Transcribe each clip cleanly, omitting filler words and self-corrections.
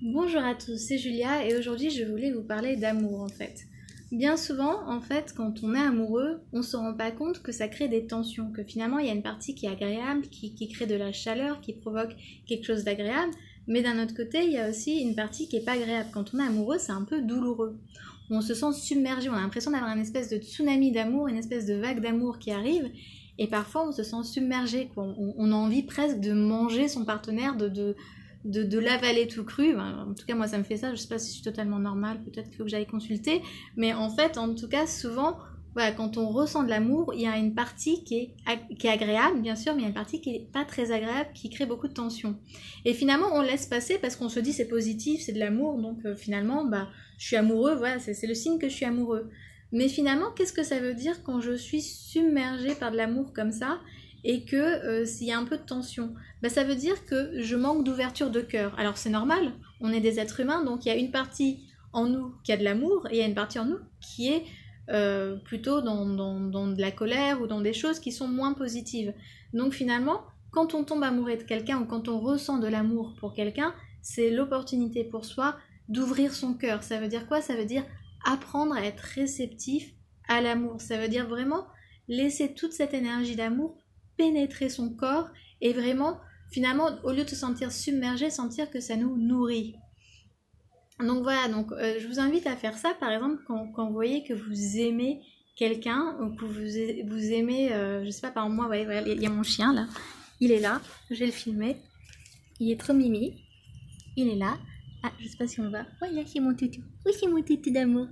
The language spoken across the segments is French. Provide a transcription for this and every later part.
Bonjour à tous, c'est Julia et aujourd'hui je voulais vous parler d'amour en fait. Bien souvent en fait quand on est amoureux, on se rend pas compte que ça crée des tensions, que finalement il y a une partie qui est agréable, qui crée de la chaleur, qui provoque quelque chose d'agréable, mais d'un autre côté il y a aussi une partie qui est pas agréable. Quand on est amoureux c'est un peu douloureux. On se sent submergé, on a l'impression d'avoir une espèce de tsunami d'amour, une espèce de vague d'amour qui arrive et parfois on se sent submergé, quoi. On a envie presque de manger son partenaire, de l'avaler tout cru. En tout cas, moi, ça me fait ça. Je sais pas si je suis totalement normale. Peut-être qu'il faut que j'aille consulter. Mais en fait, en tout cas, souvent, voilà, quand on ressent de l'amour, il y a une partie qui est agréable, bien sûr, mais il y a une partie qui est pas très agréable, qui crée beaucoup de tension. Et finalement, on laisse passer parce qu'on se dit c'est positif, c'est de l'amour. Donc finalement, je suis amoureux. Voilà, c'est le signe que je suis amoureux. Mais finalement, qu'est-ce que ça veut dire quand je suis submergée par de l'amour comme ça et que s'il y a un peu de tension? Ça veut dire que je manque d'ouverture de cœur. Alors c'est normal, on est des êtres humains, donc il y a une partie en nous qui a de l'amour et il y a une partie en nous qui est plutôt dans de la colère ou dans des choses qui sont moins positives. Donc finalement, quand on tombe amoureux de quelqu'un ou quand on ressent de l'amour pour quelqu'un, c'est l'opportunité pour soi d'ouvrir son cœur. Ça veut dire quoi? Ça veut dire apprendre à être réceptif à l'amour. Ça veut dire vraiment laisser toute cette énergie d'amour pénétrer son corps et vraiment, finalement, au lieu de se sentir submergé, sentir que ça nous nourrit. Donc voilà, je vous invite à faire ça, par exemple, quand vous voyez que vous aimez quelqu'un, ou que vous aimez, je sais pas, par exemple, moi, ouais, voilà, il y a mon chien, là, il est là, je vais le filmer, il est trop mimi, il est là. Ah, je sais pas si on va. Ouais, là, c'est mon toutou. Oui, c'est mon toutou d'amour.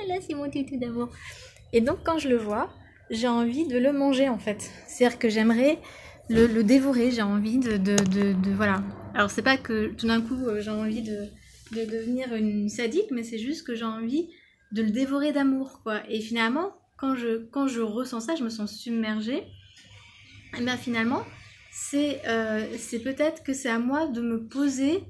Là, c'est mon toutou d'amour. Et donc, quand je le vois, j'ai envie de le manger, en fait. C'est-à-dire que j'aimerais le dévorer. J'ai envie voilà. Alors, c'est pas que tout d'un coup, j'ai envie de devenir une sadique, mais c'est juste que j'ai envie de le dévorer d'amour, quoi. Et finalement, quand je ressens ça, je me sens submergée. Et bien, finalement, c'est peut-être que c'est à moi de me poser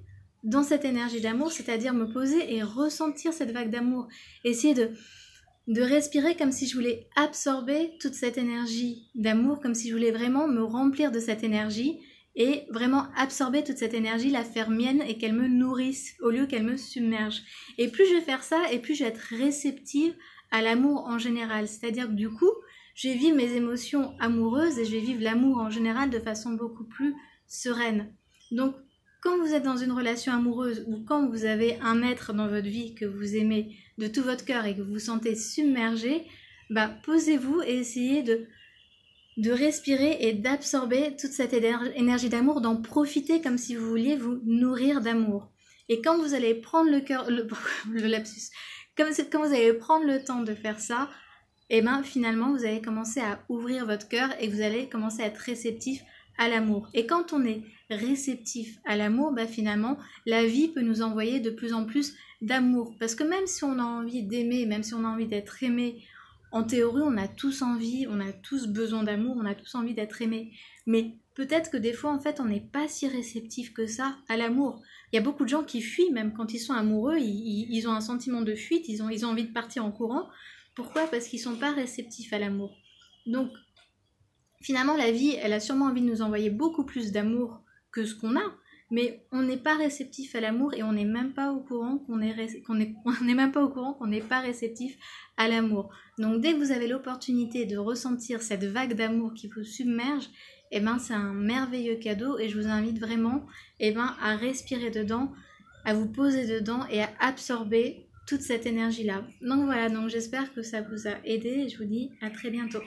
dans cette énergie d'amour, c'est-à-dire me poser et ressentir cette vague d'amour. Essayer de respirer comme si je voulais absorber toute cette énergie d'amour, comme si je voulais vraiment me remplir de cette énergie et vraiment absorber toute cette énergie, la faire mienne et qu'elle me nourrisse au lieu qu'elle me submerge. Et plus je vais faire ça, et plus je vais être réceptive à l'amour en général. C'est-à-dire que du coup, je vais vivre mes émotions amoureuses et je vais vivre l'amour en général de façon beaucoup plus sereine. Donc, quand vous êtes dans une relation amoureuse ou quand vous avez un être dans votre vie que vous aimez de tout votre cœur et que vous vous sentez submergé, posez-vous et essayez de respirer et d'absorber toute cette énergie d'amour, d'en profiter comme si vous vouliez vous nourrir d'amour. Et quand vous allez prendre le lapsus, quand vous allez prendre le temps de faire ça, et finalement vous allez commencer à ouvrir votre cœur et vous allez commencer à être réceptif à l'amour. Et quand on est réceptif à l'amour, finalement, la vie peut nous envoyer de plus en plus d'amour. Parce que même si on a envie d'aimer, même si on a envie d'être aimé, en théorie, on a tous envie, on a tous besoin d'amour, on a tous envie d'être aimé. Mais peut-être que des fois, en fait, on n'est pas si réceptif que ça à l'amour. Il y a beaucoup de gens qui fuient, même quand ils sont amoureux, ils ont un sentiment de fuite, ils ont envie de partir en courant. Pourquoi? Parce qu'ils ne sont pas réceptifs à l'amour. Donc, finalement, la vie, elle a sûrement envie de nous envoyer beaucoup plus d'amour que ce qu'on a, mais on n'est pas réceptif à l'amour et on n'est même pas au courant qu'on n'est pas réceptif à l'amour. Donc, dès que vous avez l'opportunité de ressentir cette vague d'amour qui vous submerge, c'est un merveilleux cadeau et je vous invite vraiment à respirer dedans, à vous poser dedans et à absorber toute cette énergie-là. Donc voilà, j'espère que ça vous a aidé et je vous dis à très bientôt.